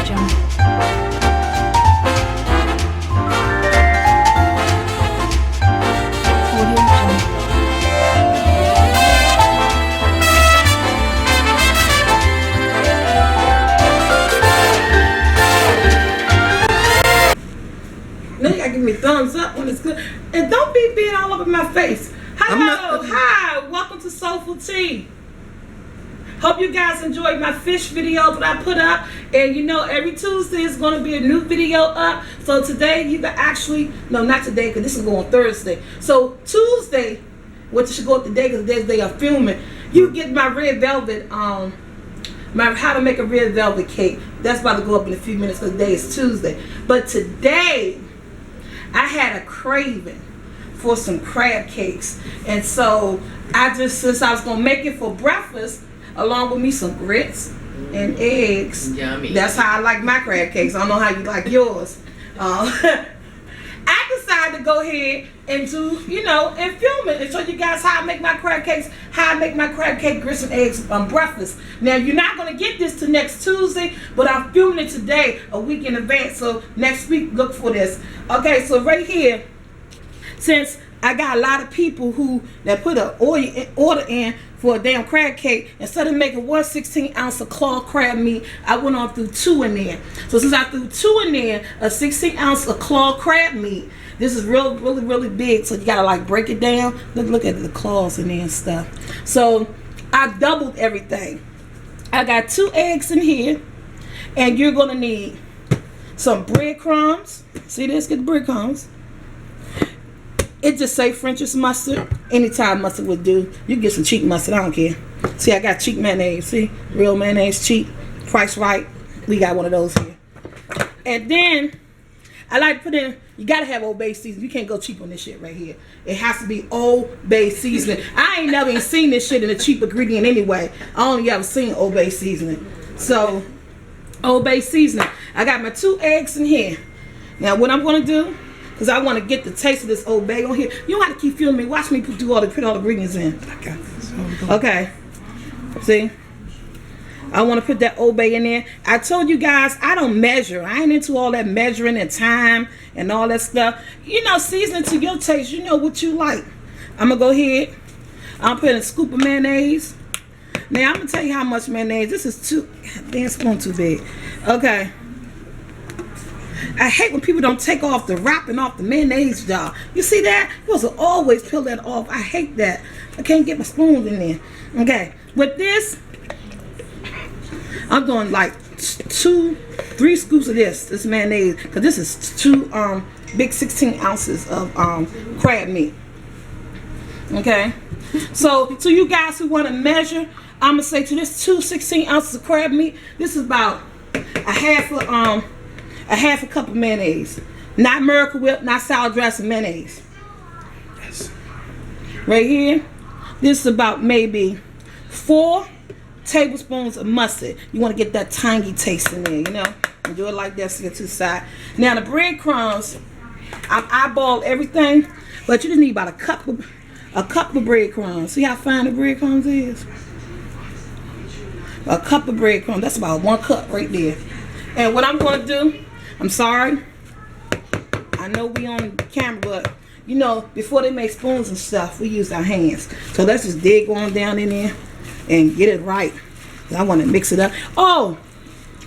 Now you gotta give me a thumbs up when it's good. And don't be being all over my face. Hello, hi, welcome to Soulful Tea. Hope you guys enjoyed my fish video that I put up. And you know, every Tuesday is going to be a new video up. So today you can actually, no, not today, because this is going on Thursday. So Tuesday, which should go up today because today's the day of filming, you get my red velvet, my how to make a red velvet cake. That's about to go up in a few minutes because today is Tuesday. But today, I had a craving for some crab cakes. And so since I was going to make it for breakfast, along with me some grits and eggs. Yummy. That's how I like my crab cakes. I don't know how you like yours. I decided to go ahead and do, and film it and show you guys how I make my crab cakes, how I make my crab cake grits and eggs breakfast. Now, you're not going to get this till next Tuesday, but I'm filming it today, a week in advance. So next week, look for this. Okay, so right here, since I got a lot of people that put an order in for a damn crab cake, instead of making 1/16 ounce of claw crab meat, I went on through 2 in there. So since I threw 2 in there, a 16 ounce of claw crab meat, this is really big. So you gotta like break it down. Look at the claws in there and stuff. So I doubled everything. I got 2 eggs in here, and you're gonna need some breadcrumbs. See this? Get the breadcrumbs. It just say French's mustard. Anytime mustard would do. You can get some cheap mustard, I don't care. See, I got cheap mayonnaise. See? Real mayonnaise, cheap, price right. We got one of those here. And then, I like to put in, you gotta have Old Bay seasoning. You can't go cheap on this shit right here. It has to be Old Bay seasoning. I ain't never even seen this shit in a cheap ingredient anyway. I only ever seen Old Bay seasoning. So, Old Bay seasoning. I got my 2 eggs in here. Now, what I'm gonna do, because I want to get the taste of this Old Bay on here. You don't have to keep filming me. Watch me put all the ingredients in. Okay. See? I want to put that Old Bay in there. I told you guys, I don't measure. I ain't into all that measuring and time and all that stuff. Seasoning to your taste. You know what you like. I'm going to go ahead. I'm putting a scoop of mayonnaise. Now, I'm going to tell you how much mayonnaise. This is damn spoon too big. Okay. I hate when people don't take off the wrapping off the mayonnaise jar. You see that? You're supposed to always peel that off. I hate that. I can't get my spoons in there. Okay. With this, I'm doing like 3 scoops of this mayonnaise, because this is 2 big 16 ounces of crab meat. Okay. So to you guys who want to measure, I'm gonna say to this 2 16 ounces of crab meat, this is about a half a cup of mayonnaise. Not Miracle Whip, not sour dressing, mayonnaise. Yes. Right here, this is about maybe 4 tablespoons of mustard. You want to get that tangy taste in there, And do it like that, stick it to the side. Now the breadcrumbs, I've eyeballed everything, but you just need about a cup of breadcrumbs. See how fine the breadcrumbs is? A cup of breadcrumbs. That's about 1 cup right there. And what I'm going to do, I'm sorry, I know we on camera, but before they make spoons and stuff, we use our hands. So let's just dig on down in there and get it right. I want to mix it up. Oh,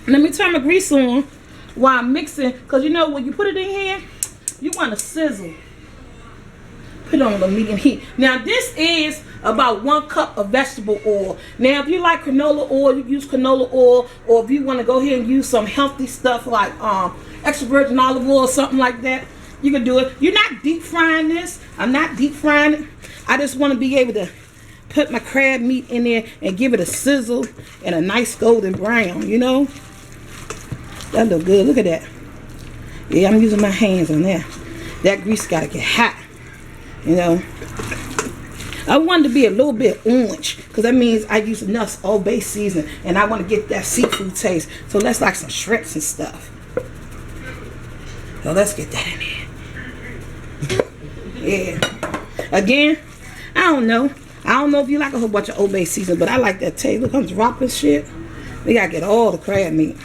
let me turn my grease on while I'm mixing, because when you put it in here, you want to sizzle. Put it on the medium heat. Now this is about 1 cup of vegetable oil. Now if you like canola oil, you use canola oil, or if you want to go ahead and use some healthy stuff like extra virgin olive oil or something like that, you can do it. You're not deep frying this. I'm not deep frying it. I just want to be able to put my crab meat in there and give it a sizzle and a nice golden brown, That look good. Look at that. Yeah, I'm using my hands on that. That grease got to get hot. I want it to be a little bit orange, because that means I use enough Old Bay seasoning, and I want to get that seafood taste. So let's like some shrimps and stuff. So let's get that in there. Yeah. Again, I don't know if you like a whole bunch of Old Bay seasoning, but I like that taste. Look, I'm dropping shit. We gotta get all the crab meat.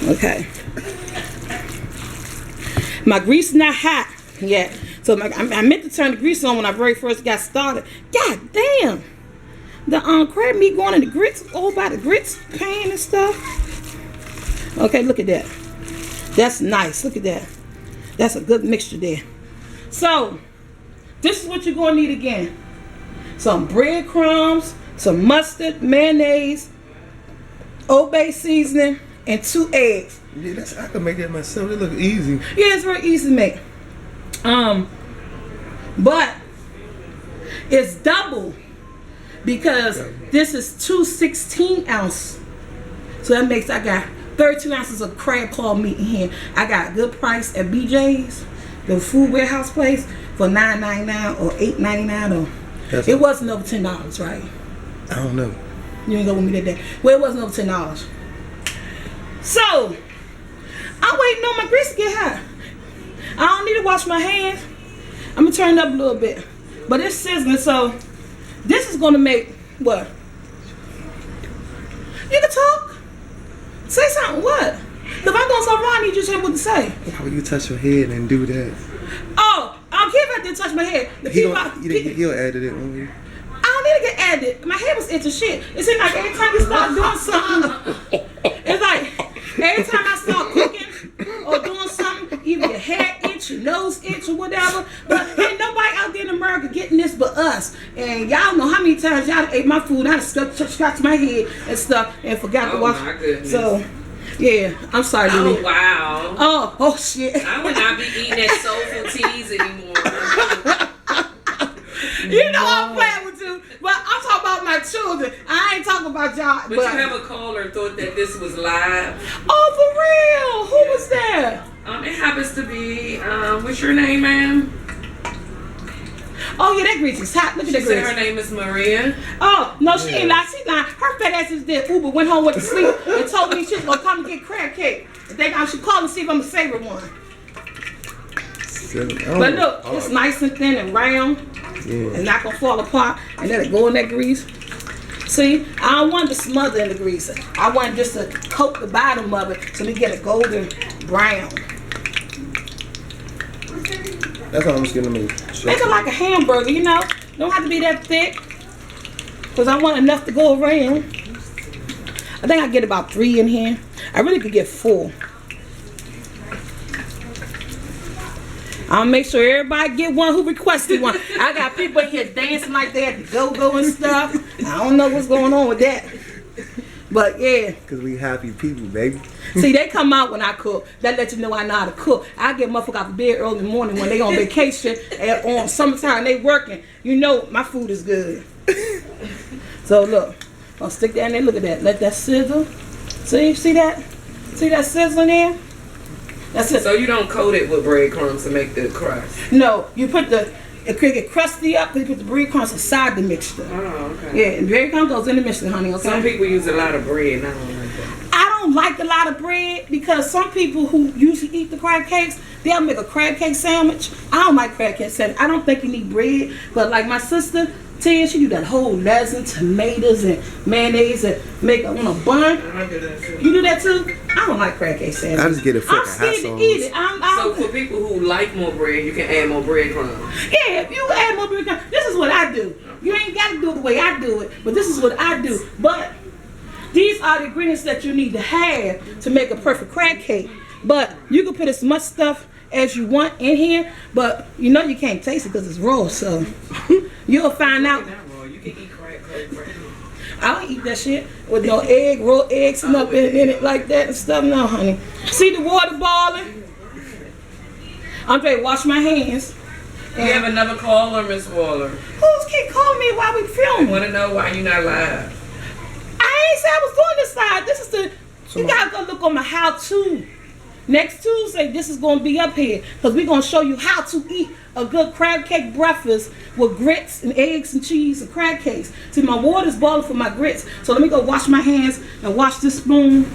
Okay. My grease is not hot yet. So I meant to turn the grease on when I very first got started. God damn. The crab meat going in the grits, all by the grits pan and stuff. Okay, look at that. That's nice. Look at that. That's a good mixture there. So, this is what you're going to need again. Some breadcrumbs, some mustard, mayonnaise, Old Bay seasoning, and 2 eggs. Yeah, I can make that myself. It looks easy. Yeah, it's very easy to make. But it's double because this is 2 16-ounce. So that makes, I got 32 ounces of crab claw meat in here. I got a good price at BJ's, the food warehouse place, for $9.99 or $8.99 or it wasn't over $10, right? I don't know. You didn't go with me that day. Well, it wasn't over $10. So I'm waiting on my grease to get hot. I don't need to wash my hands. I'm gonna turn it up a little bit, but it's sizzling. So this is gonna make what? You can talk. Say something. What? If I'm doing something wrong, I need you to say what to say. How would you touch your head and do that? Oh, I don't care if I didn't touch my head. He'll add it on you. I don't need to get added. My head was itching shit. It seems like every time you start doing something, it's like every time I start cooking or doing something, either your hair itch, your nose itch, or whatever. But ain't nobody out there in America getting this but us. And y'all know how many times y'all ate my food. I scratched my head and stuff and forgot to wash. Oh my goodness. So, yeah, I'm sorry, Lily. Oh wow. Oh shit. I would not be eating that soulful teas anymore. You know I'm playing with you, but I'm talking about my children. I ain't talking about y'all. But you have a caller thought that this was live. Oh, for real? Who was that? It happens to be, what's your name, ma'am? Oh, yeah, that grease is hot. Look at that She said grease. her name is Maria. Oh, no, she ain't lying. She lying. Her fat ass is dead. Uber went home, went to sleep, and told me she was going to come and get crab cake. And think I should call and see if I'm a favorite one. But look, it's nice and thin and round. Yeah. And not going to fall apart. And let it go in that grease. See, I don't want to smother in the grease. I want just to coat the bottom of it so we get a golden brown. That's how I'm just gonna make. Make it like a hamburger, you know. Don't have to be that thick. Because I want enough to go around. I think I get about 3 in here. I really could get 4. I'll make sure everybody get one who requested one. I got people in here dancing like they had to go and stuff. I don't know what's going on with that. But yeah. Because we happy people, baby. See, they come out when I cook. That lets you know I know how to cook. I get motherfuckers out of bed early in the morning when they on vacation and on summertime they working. You know my food is good. So look, I'll stick that in there. Look at that. Let that sizzle. See that? See that sizzling there? That's it. So you don't coat it with breadcrumbs to make the crust? No, you put it could get crusty up because you put the breadcrumbs inside the mixture. Oh, okay. Yeah, and breadcrumbs goes in the mixture, honey, okay? Some people use a lot of bread and I don't like that. I don't like a lot of bread because some people who usually eat the crab cakes, they'll make a crab cake sandwich. I don't like crab cake sandwich. I don't think you need bread, but like my sister, Tia, she do that whole lettuce, tomatoes, and mayonnaise and make it on a bun. I do that too. You do that too? I don't like crab cake sandwich. I just get it for I'm scared to eat it. So for people who like more bread, you can add more breadcrumbs. Yeah, if you add more breadcrumbs, this is what I do. You ain't got to do it the way I do it, but this is what I do. But these are the ingredients that you need to have to make a perfect crab cake. But you can put as much stuff as you want in here, but you know you can't taste it because it's raw, so you'll find out. You can eat crab cake. I don't eat that shit with no egg, raw eggs and up in it like that and stuff. No, honey. See the water boiling? I'm ready to wash my hands. You have another caller, Miss Waller. Who's keep calling me while we I filming? want to know why you're not live. I ain't say I was doing this side. This is you gotta go look on my how-to. Next Tuesday, this is going to be up here because we're going to show you how to eat a good crab cake breakfast with grits and eggs and cheese and crab cakes. See, my water's boiling for my grits, so let me go wash my hands and wash this spoon.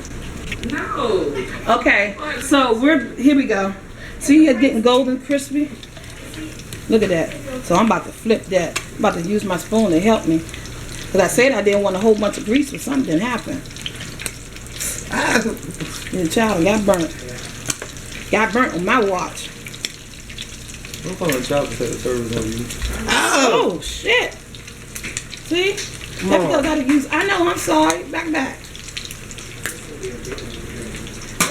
No. Okay, so here we go. See, it's getting golden crispy. Look at that. So I'm about to flip that. I'm about to use my spoon to help me because I said I didn't want a whole bunch of grease or something didn't happen. The child got burnt. Got burnt on my watch. I'm calling child protective service on you. Oh shit! See? That's because I use. I know. I'm sorry. Back.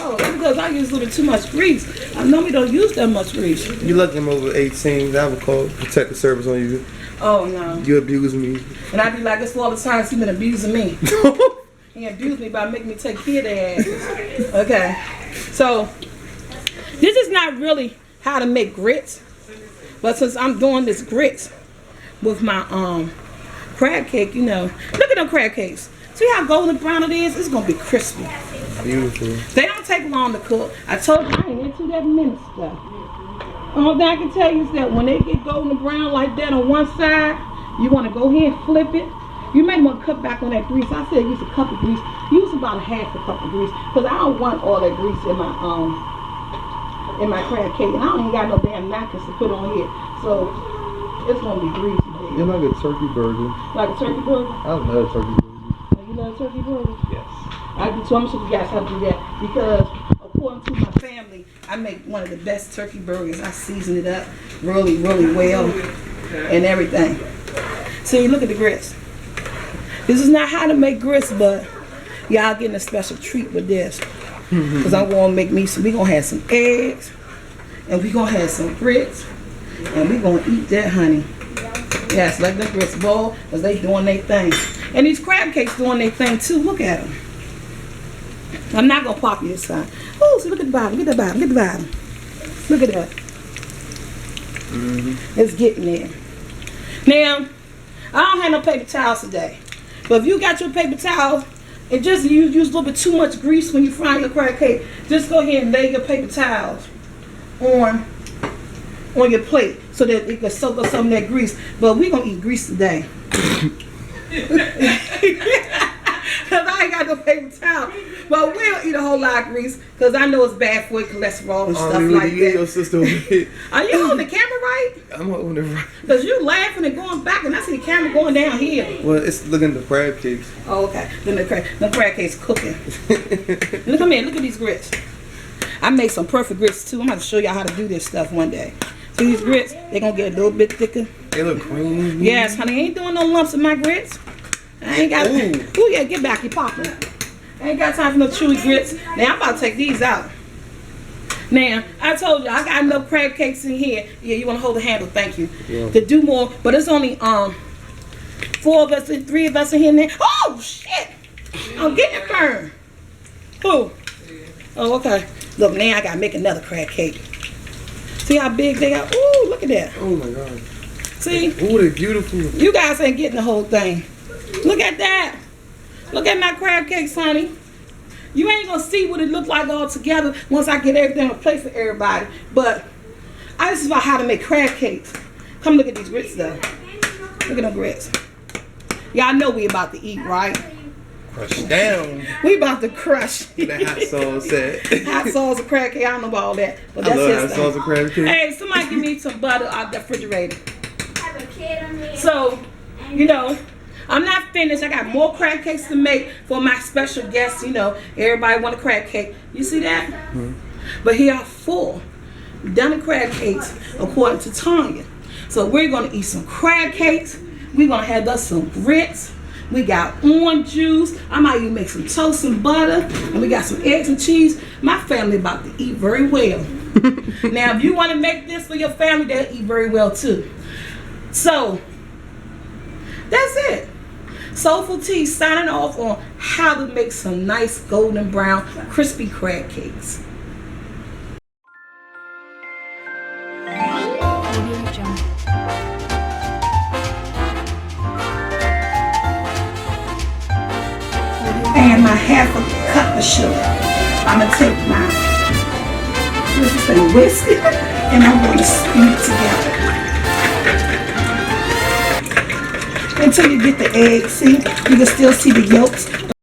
Oh, that's because I use a little bit too much grease. I normally don't use that much grease. You lucky I'm over 18. I would call protective service on you. Oh no. You abuse me. And I be like, this all the time. He been abusing me. He abused me by making me take care of their asses. Okay. So this is not really how to make grits, but since I'm doing this grits with my crab cake, you know, look at them crab cakes. See how golden brown it is? It's gonna be crispy. Beautiful. They don't take long to cook. I told you I ain't into that minute stuff. All that I can tell you is that when they get golden brown like that on one side, you want to go ahead and flip it. You may want to cut back on that grease. I said use a cup of grease. Use about a half a cup of grease because I don't want all that grease in my crab cake, and I don't even got no damn napkins to put on here, so it's gonna be greasy. You're like a turkey burger. Like a turkey burger? I love turkey burger. You love turkey burger? Yes. I do too. I'm sure you guys have to do that because according to my family, I make one of the best turkey burgers. I season it up really, really well and everything. See, look at the grits. This is not how to make grits, but y'all getting a special treat with this. Because I'm going to make me some, we're going to have some eggs, and we're going to have some grits, and we're going to eat that, honey. Yes, let the grits boil, because they doing their thing. And these crab cakes doing their thing too. Look at them. I'm not going to pop you this time. Oh, see, look at the bottom. Look at the bottom. Look at the bottom. Look at that. It's getting there. Now, I don't have no paper towels today. But if you got your paper towels, and just you use a little bit too much grease when you fry your crab cake, just go ahead and lay your paper towels on your plate so that it can soak up some of that grease. But we're going to eat grease today. Because I ain't got no paper towel. But we'll eat a whole lot of grease because I know it's bad for your cholesterol and stuff like that. Your sister over here. Are you on the camera right? I'm on the right. Because you laughing and going back and I see the camera going down here. Well, it's looking at the crab cakes. Oh, okay. Then the crab cakes cooking. Look at me. Look at these grits. I made some perfect grits too. I'm going to show y'all how to do this stuff one day. See these grits? They're going to get a little bit thicker. They look creamy. Yes, honey. I ain't doing no lumps in my grits. I ain't got. Ooh, yeah, get back. You're popping. I ain't got time for no chewy grits. Now, I'm about to take these out. Now, I told you, I got enough crab cakes in here. Yeah, you want to hold the handle? Thank you. Yeah. To do more, but it's only 4 of us, 3 of us in here now. Oh, shit! I'm getting burned. Oh, okay. Look, now I got to make another crab cake. See how big they are? Ooh, look at that. Oh, my God. See? Ooh, they're beautiful. You guys ain't getting the whole thing. Look at that. Look at my crab cakes, honey. You ain't gonna see what it look like all together once I get everything in place for everybody. But this is about how to make crab cakes. Come look at these grits though. Look at them grits. Y'all know we about to eat, right? Crush down. We about to crush. That hot sauce set. Hot sauce and crab cake. I don't know about all that. But I that's love his hot thing. sauce and crab cake. Hey, somebody give me some butter out the refrigerator. So, you know, I'm not finished. I got more crab cakes to make for my special guests. You know, everybody want a crab cake. You see that? But here are 4 done crab cakes according to Tanya. So we're going to eat some crab cakes. We're going to have us some grits. We got orange juice. I might even make some toast and butter. And we got some eggs and cheese. My family about to eat very well. Now, if you want to make this for your family, they'll eat very well too. So, that's it. Soulful Tea signing off on how to make some nice golden brown crispy crab cakes. And my half a cup of sugar. I'm going to take my whisk it and I'm going to speed it together. Until you get the eggs, see, you can still see the yolks.